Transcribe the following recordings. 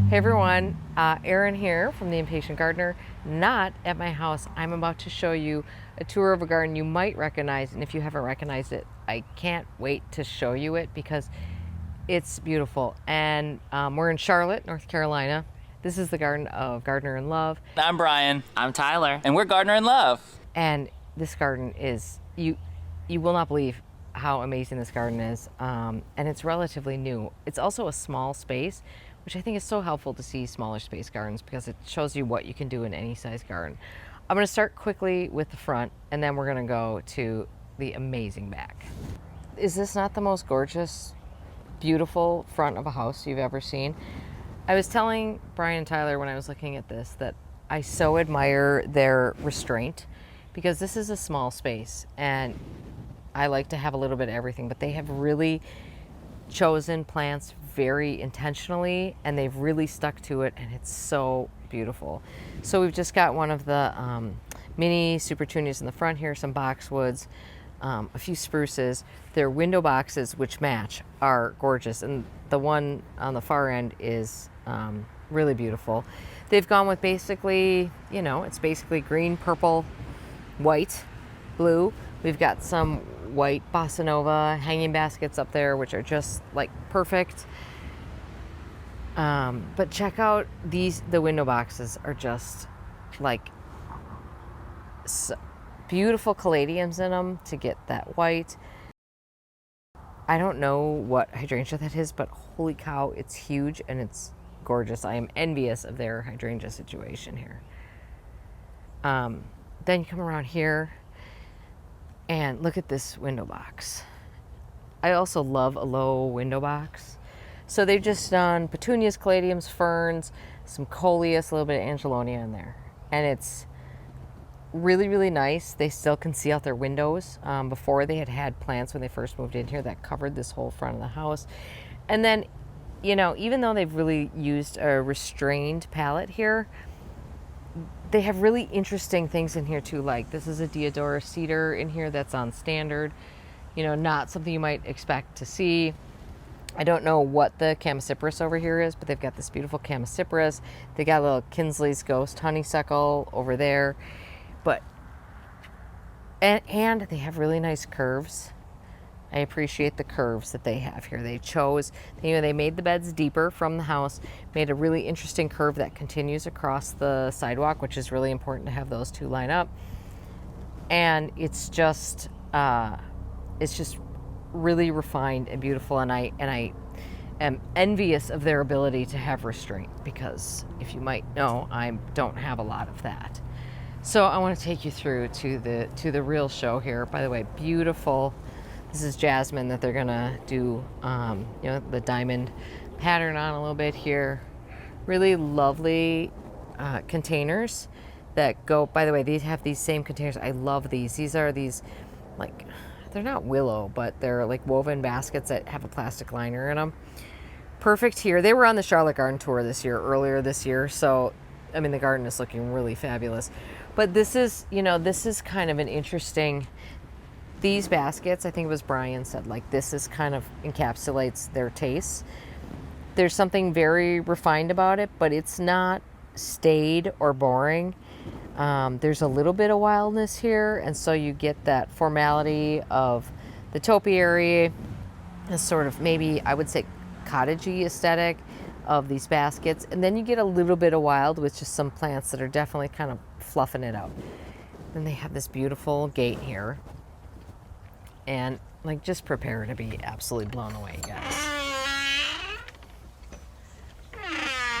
Hey everyone, Erin here from the Impatient Gardener, not at my house. I'm about to show you a tour of a garden you might recognize, and if you haven't recognized it, I can't wait to show you it because it's beautiful. And we're in Charlotte, North Carolina. This is the garden of Gardener in Love. I'm Brian. I'm Tyler. And we're Gardener in Love. And this garden is, you will not believe how amazing this garden is. And it's relatively new. It's also a small space, which I think is so helpful to see smaller space gardens because it shows you what you can do in any size garden. I'm gonna start quickly with the front and then we're gonna go to the amazing back. Is this not the most gorgeous, beautiful front of a house you've ever seen? I was telling Brian and Tyler when I was looking at this that I so admire their restraint because this is a small space and I like to have a little bit of everything, but they have really chosen plants very intentionally and they've really stuck to it, and it's so beautiful. So we've just got one of the mini supertunias in the front here, some boxwoods, a few spruces. Their window boxes, which match, are gorgeous, and the one on the far end is really beautiful. They've gone with basically, you know, it's basically green, purple, white, blue. We've got some white bossa nova hanging baskets up there, which are just like perfect. But check out these, the window boxes are just like beautiful caladiums in them to get that white. I don't know what hydrangea that is, but holy cow, it's huge and it's gorgeous. I am envious of their hydrangea situation here. Then you come around here and look at this window box. I also love a low window box. So they've just done petunias, caladiums, ferns, some coleus, a little bit of angelonia in there. And it's really, really nice. They still can see out their windows. Before they had plants when they first moved in here that covered this whole front of the house. And then, you know, even though they've really used a restrained palette here, they have really interesting things in here too. Like this is a Deodora cedar in here that's on standard, you know, not something you might expect to see. I don't know what the Chamaecyparis over here is, but they've got this beautiful Chamaecyparis. They got a little Kinsley's Ghost honeysuckle over there, but and they have really nice curves. I appreciate the curves that they have here. They chose, you know, they made the beds deeper from the house, made a really interesting curve that continues across the sidewalk, which is really important to have those two line up. And it's just really refined and beautiful. And I am envious of their ability to have restraint because, if you might know, I don't have a lot of that. So I want to take you through to the real show here. By the way, beautiful. This is jasmine that they're gonna do, you know, the diamond pattern on a little bit here. Really lovely containers that go, by the way, these have these same containers. I love these. These are these, like, they're not willow, but they're like woven baskets that have a plastic liner in them. Perfect here. They were on the Charlotte Garden Tour earlier this year. So, I mean, the garden is looking really fabulous. But this is, you know, this is kind of an interesting, these baskets, I think it was Brian said, like, this is kind of encapsulates their tastes. There's something very refined about it, but it's not staid or boring. There's a little bit of wildness here, and so you get that formality of the topiary, a sort of, maybe I would say, cottagey aesthetic of these baskets, and then you get a little bit of wild with just some plants that are definitely kind of fluffing it out. Then they have this beautiful gate here. And like, just prepare to be absolutely blown away, guys.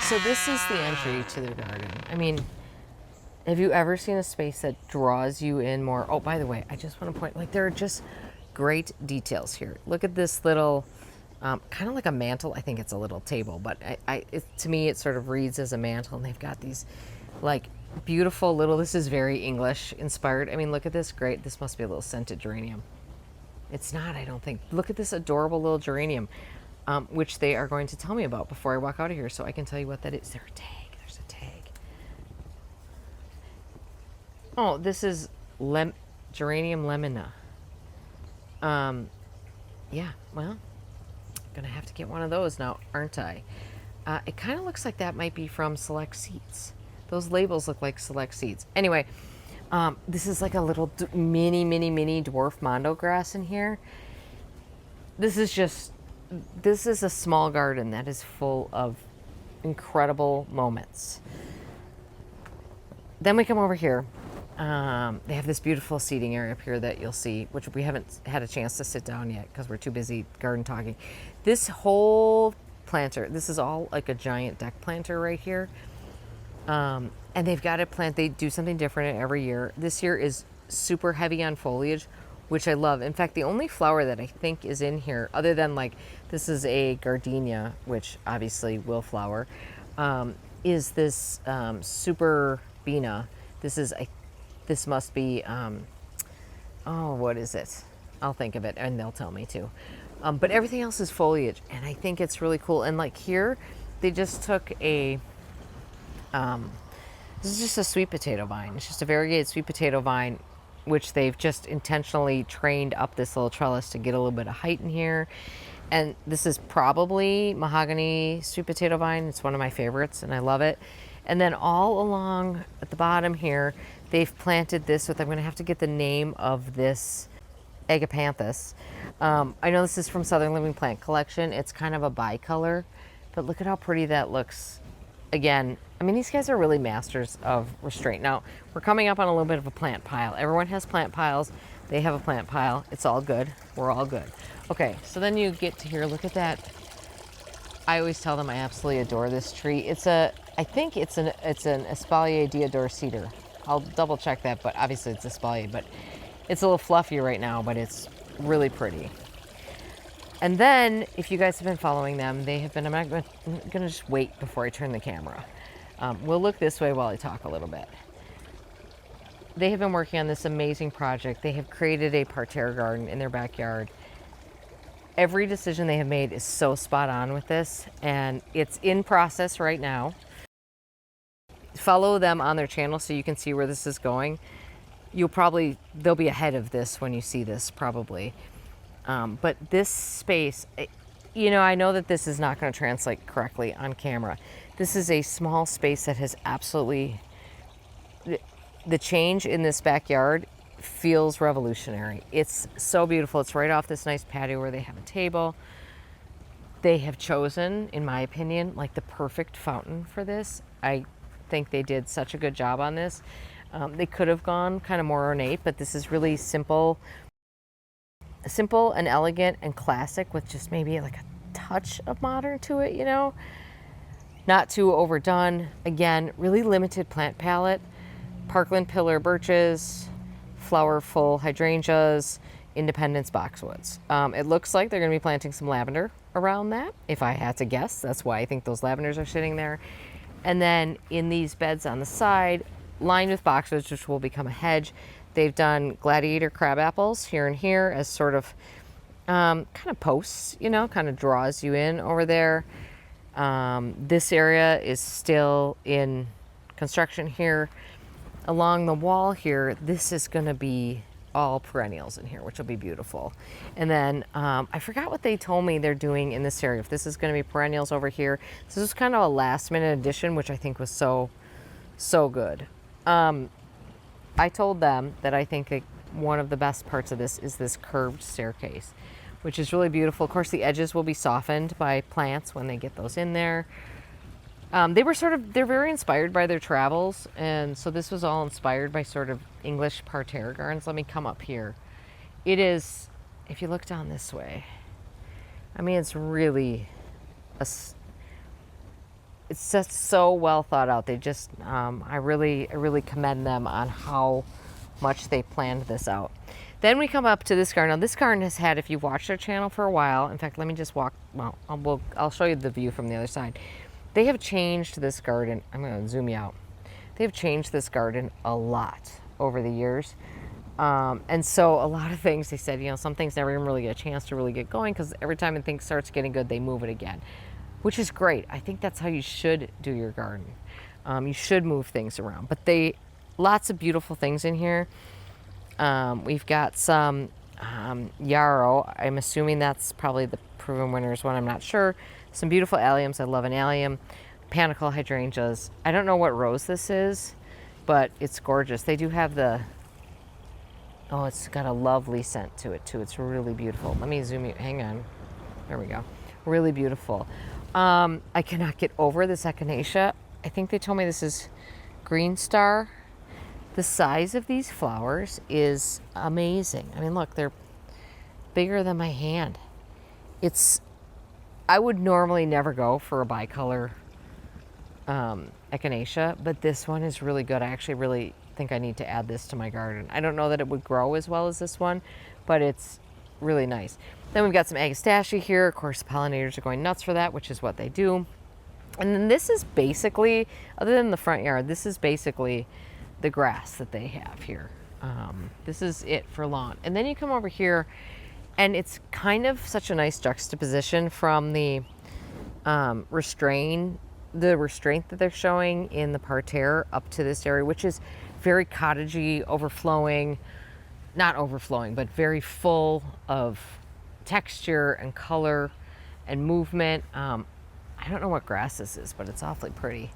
So this is the entry to their garden. I mean, have you ever seen a space that draws you in more? Oh, by the way, I just want to point, like, there are just great details here. Look at this little, kind of like a mantle. I think it's a little table, but to me, it sort of reads as a mantle. And they've got these, like, beautiful little, this is very English inspired. I mean, look at this, great. This must be a little scented geranium. It's not, I don't think. Look at this adorable little geranium, which they are going to tell me about before I walk out of here, so I can tell you what that is. Is there a tag? There's a tag. Oh, this is geranium lemona. Yeah, well, gonna have to get one of those now, aren't I? It kind of looks like that might be from Select Seeds. Those labels look like Select Seeds. Anyway, this is like a little mini dwarf mondo grass in here. This is a small garden that is full of incredible moments. Then we come over here. They have this beautiful seating area up here that you'll see, which we haven't had a chance to sit down yet because we're too busy garden talking. This whole planter, this is all like a giant deck planter right here. And they've got a plant, they do something different every year. This year is super heavy on foliage, which I love. In fact, the only flower that I think is in here, other than like, this is a gardenia, which obviously will flower, is this super bina. This must be, what is it? I'll think of it and they'll tell me too. But everything else is foliage and I think it's really cool. And like here, they just took this is just a sweet potato vine. It's just a variegated sweet potato vine, which they've just intentionally trained up this little trellis to get a little bit of height in here. And this is probably mahogany sweet potato vine. It's one of my favorites and I love it. And then all along at the bottom here, they've planted this with, I'm gonna have to get the name of this agapanthus. I know this is from Southern Living Plant Collection. It's kind of a bicolor, but look at how pretty that looks. Again, I mean, these guys are really masters of restraint. Now, we're coming up on a little bit of a plant pile. Everyone has plant piles. They have a plant pile. It's all good. We're all good. Okay, so then you get to here, look at that. I always tell them I absolutely adore this tree. I think it's an Espalier Deodar cedar. I'll double check that, but obviously it's Espalier, but it's a little fluffier right now, but it's really pretty. And then, if you guys have been following them, they have been, I'm gonna just wait before I turn the camera. We'll look this way while I talk a little bit. They have been working on this amazing project. They have created a parterre garden in their backyard. Every decision they have made is so spot on with this, and it's in process right now. Follow them on their channel so you can see where this is going. They'll be ahead of this when you see this probably. But this space, I know that this is not going to translate correctly on camera. This is a small space that has absolutely, the change in this backyard feels revolutionary. It's so beautiful. It's right off this nice patio where they have a table. They have chosen, in my opinion, like the perfect fountain for this. I think they did such a good job on this. They could have gone kind of more ornate, but this is really simple and elegant and classic with just maybe like a touch of modern to it, Not too overdone. Again, really limited plant palette. Parkland pillar birches, flowerful hydrangeas, Independence boxwoods. It looks like they're going to be planting some lavender around that, if I had to guess. That's why I think those lavenders are sitting there. And then in these beds on the side, lined with boxwoods, which will become a hedge, they've done gladiator crab apples here and here as sort of kind of posts, kind of draws you in over there. This area is still in construction here. Along the wall here, this is going to be all perennials in here, which will be beautiful. And then I forgot what they told me they're doing in this area. If this is going to be perennials over here. So this is kind of a last minute addition, which I think was so good. I told them that I think one of the best parts of this is this curved staircase, which is really beautiful. Of course, the edges will be softened by plants when they get those in there. They're very inspired by their travels. And so this was all inspired by sort of English parterre gardens. Let me come up here. It is, if you look down this way, I mean, it's really, it's just so well thought out. They just, I really commend them on how much they planned this out. Then we come up to this garden. Now this garden has had, if you've watched their channel for a while, in fact, let me just walk, I'll show you the view from the other side. They have changed this garden. I'm going to zoom you out. They've changed this garden a lot over the years. And so a lot of things, they said, some things never even really get a chance to really get going because every time thing starts getting good, they move it again, which is great. I think that's how you should do your garden. You should move things around, but lots of beautiful things in here. We've got some yarrow. I'm assuming that's probably the proven winner's one. I'm not sure. some beautiful alliums. I love an allium. Panicle hydrangeas. I don't know what rose this is, but it's gorgeous. They do have it's got a lovely scent to it too. It's really beautiful. Let me zoom you. Hang on. There we go. Really beautiful. I cannot get over this echinacea. I think they told me this is Green Star. The size of these flowers is amazing. I mean, look, they're bigger than my hand. I would normally never go for a bicolor echinacea, but this one is really good. I actually really think I need to add this to my garden. I don't know that it would grow as well as this one, but it's really nice. Then we've got some agastache here. Of course, pollinators are going nuts for that, which is what they do. And then this is basically, other than the front yard, this is basically the grass that they have here. This is it for lawn. And then you come over here, and it's kind of such a nice juxtaposition from the restraint that they're showing in the parterre up to this area, which is very cottagey, not overflowing, but very full of texture and color and movement. I don't know what grass this is, but it's awfully pretty.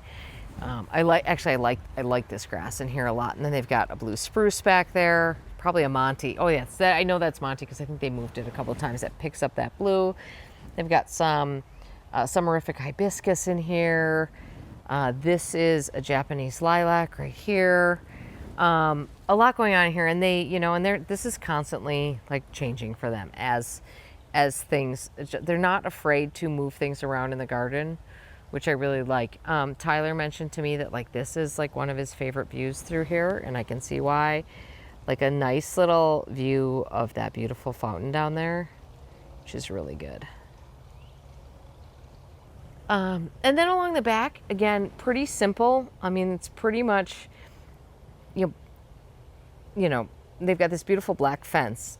I like this grass in here a lot. And then they've got a blue spruce back there, probably a Monty. Oh yes, I know that's Monty because I think they moved it a couple of times. That picks up that blue. They've got some summerific hibiscus in here. This is a Japanese lilac right here. A lot going on here, and this is constantly like changing for them as things. They're not afraid to move things around in the garden, which I really like. Tyler mentioned to me that like this is like one of his favorite views through here, and I can see why. Like a nice little view of that beautiful fountain down there, which is really good. And then along the back, again, pretty simple. I mean, it's pretty much, you know, they've got this beautiful black fence,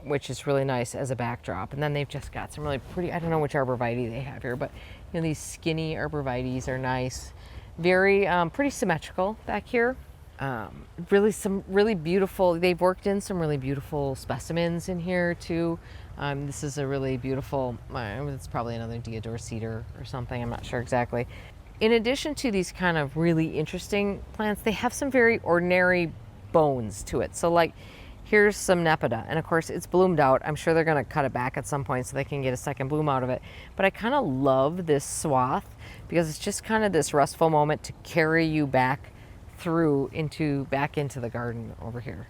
which is really nice as a backdrop. And then they've just got some really pretty, I don't know which arborvitae they have here, but these skinny arborvitaes are nice. Very, pretty symmetrical back here. Some really beautiful, they've worked in some really beautiful specimens in here too. This is a really beautiful, it's probably another Deodar cedar or something, I'm not sure exactly. In addition to these kind of really interesting plants, they have some very ordinary bones to it. So like, here's some Nepeta, and of course it's bloomed out. I'm sure they're gonna cut it back at some point so they can get a second bloom out of it. But I kind of love this swath because it's just kind of this restful moment to carry you back back into the garden over here.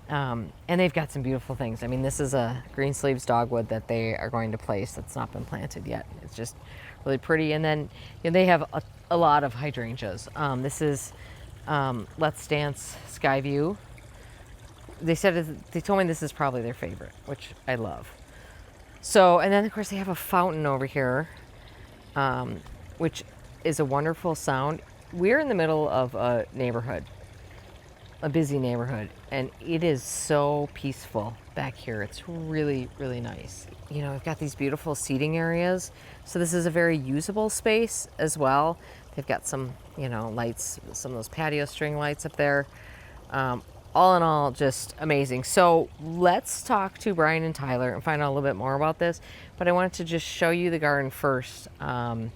And they've got some beautiful things. I mean, this is a green sleeves dogwood that they are going to place that's not been planted yet. It's just really pretty. And then they have a lot of hydrangeas. This is Let's Dance Skyview. They told me this is probably their favorite, which I love. So, and then of course they have a fountain over here, which is a wonderful sound. We're in the middle of a neighborhood, a busy neighborhood, and it is so peaceful back here. It's really, really nice. We've got these beautiful seating areas. So this is a very usable space as well. They've got some, lights, some of those patio string lights up there. All in all, just amazing. So let's talk to Brian and Tyler and find out a little bit more about this. But I wanted to just show you the garden first, kind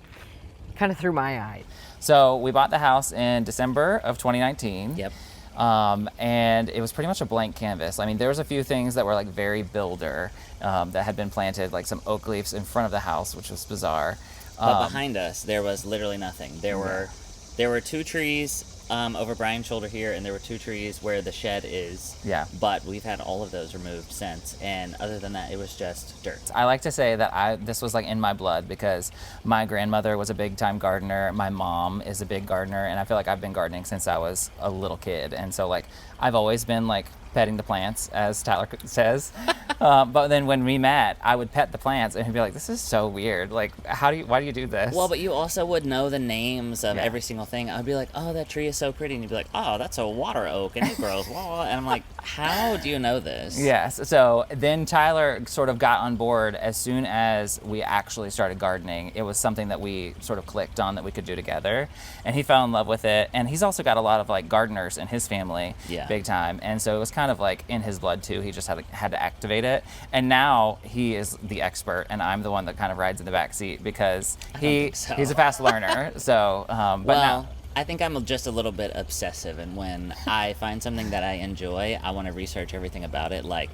of through my eyes. So we bought the house in December of 2019. Yep. And it was pretty much a blank canvas. I mean, there was a few things that were like very builder, that had been planted, like some oak leaves in front of the house, which was bizarre. But behind us, there was literally nothing. There were two trees over Brian's shoulder here, and there were two trees where the shed is. Yeah. But we've had all of those removed since, and other than that, it was just dirt. I like to say that this was like in my blood because my grandmother was a big time gardener. My mom is a big gardener, and I feel like I've been gardening since I was a little kid. And so like I've always been like petting the plants, as Tyler says. But then when we met, I would pet the plants and he'd be like, this is so weird. Like, why do you do this? Well, but you also would know the names of every single thing. I'd be like, oh, that tree is so pretty. And you'd be like, oh, that's a water oak and it grows, blah, blah. And I'm like, how do you know this? Yes. So then Tyler sort of got on board as soon as we actually started gardening. It was something that we sort of clicked on that we could do together. And he fell in love with it. And he's also got a lot of like gardeners in his family, big time. And so it was kind kind of like in his blood too. He just had to activate it. And now he is the expert, and I'm the one that kind of rides in the back seat because he's a fast learner. So, but Well, now. I think I'm just a little bit obsessive, and when I find something that I enjoy, I want to research everything about it. Like,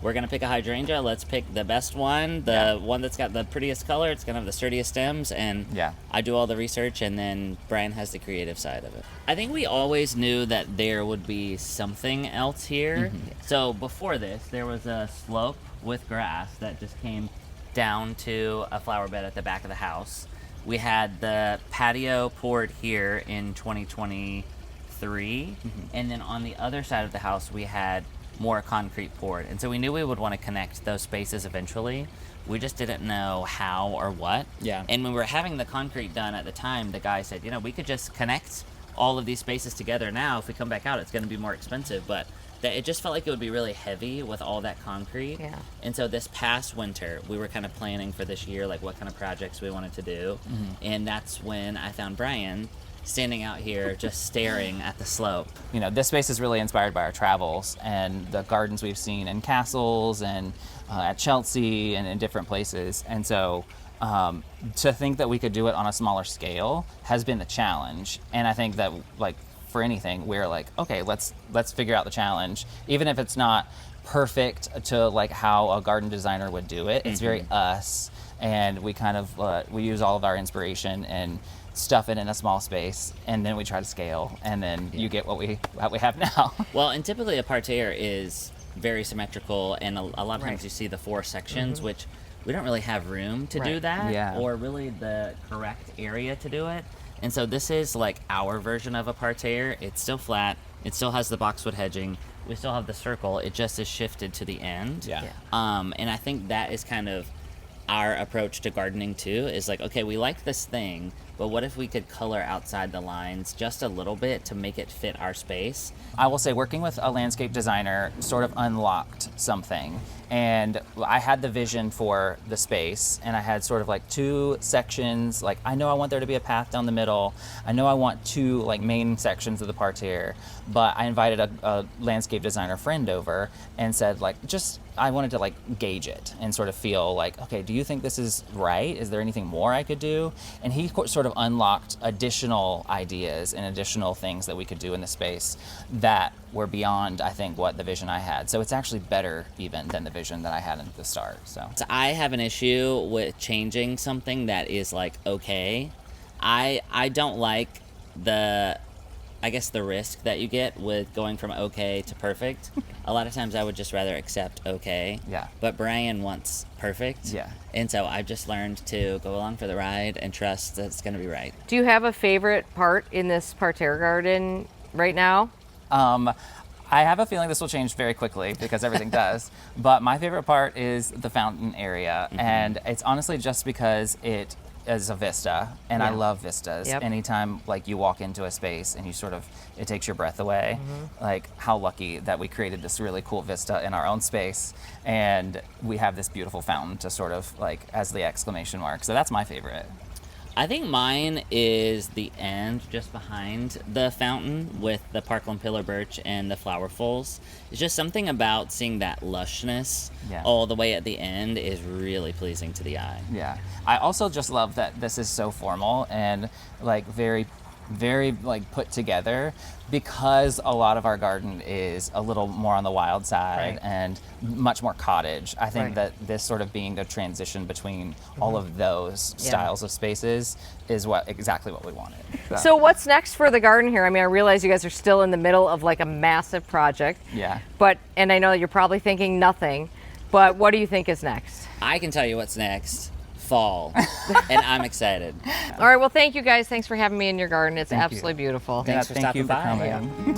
we're gonna pick a hydrangea. Let's pick the best one, the one that's got the prettiest color. It's gonna have the sturdiest stems, and I do all the research, and then Brian has the creative side of it. I think we always knew that there would be something else here. So before this, there was a slope with grass that just came down to a flower bed at the back of the house. We had the patio poured here in 2023, and then on the other side of the house we had more concrete poured. And so we knew we would want to connect those spaces eventually. We just didn't know how or what. Yeah. And when we were having the concrete done at the time, the guy said, we could just connect all of these spaces together now. If we come back out, it's going to be more expensive, but that it just felt like it would be really heavy with all that concrete. Yeah. And so this past winter, we were kind of planning for this year, like what kind of projects we wanted to do. And that's when I found Brian standing out here just staring at the slope. This space is really inspired by our travels and the gardens we've seen in castles and at Chelsea and in different places. And so to think that we could do it on a smaller scale has been the challenge. And I think that, like, for anything, we're like, okay, let's figure out the challenge, even if it's not perfect to like how a garden designer would do it. It's very us, and we kind of we use all of our inspiration and stuff it in a small space, and then we try to scale, and then you get what we have now. Well, and typically a parterre is very symmetrical, and a lot of times you see the 4 sections, which we don't really have room to do that, or really the correct area to do it. And so this is like our version of a parterre. It's still flat. It still has the boxwood hedging. We still have the circle. It just is shifted to the end. And I think that is kind of our approach to gardening too, is like, okay, we like this thing, but what if we could color outside the lines just a little bit to make it fit our space? I will say working with a landscape designer sort of unlocked something. And I had the vision for the space, and I had sort of like 2 sections. Like, I know I want there to be a path down the middle. I know I want 2 like main sections of the parterre, but I invited a landscape designer friend over and said, like, I wanted to like gauge it and sort of feel like, okay, do you think this is right? Is there anything more I could do? And he sort of unlocked additional ideas and additional things that we could do in the space that were beyond, I think, what the vision I had. So it's actually better even than the vision that I had at the start. So I have an issue with changing something that is like okay. I don't like the risk that you get with going from okay to perfect. A lot of times I would just rather accept okay. But Brian wants perfect. And so I've just learned to go along for the ride and trust that it's going to be right. Do you have a favorite part in this parterre garden right now? I have a feeling this will change very quickly because everything does. But my favorite part is the fountain area. And it's honestly just because it is a vista, and I love vistas. Anytime like you walk into a space and it takes your breath away. Like, how lucky that we created this really cool vista in our own space, and we have this beautiful fountain to sort of like as the exclamation mark. So that's my favorite. I think mine is the end just behind the fountain with the Parkland pillar birch and the flowerfuls. It's just something about seeing that lushness all the way at the end is really pleasing to the eye. I also just love that this is so formal and like very like put together, because a lot of our garden is a little more on the wild side and much more cottage. I think that this sort of being the transition between all of those styles of spaces is exactly what we wanted. So what's next for the garden here? I mean, I realize you guys are still in the middle of like a massive project. And I know you're probably thinking nothing, but what do you think is next? I can tell you what's next. Fall. And I'm excited. All right, well, thank you guys. Thanks for having me in your garden. It's absolutely beautiful. Thanks for stopping by. Coming.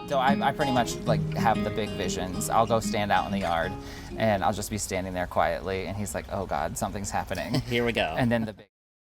So I pretty much like have the big visions. I'll go stand out in the yard and I'll just be standing there quietly and he's like, oh God, something's happening. Here we go. And then the big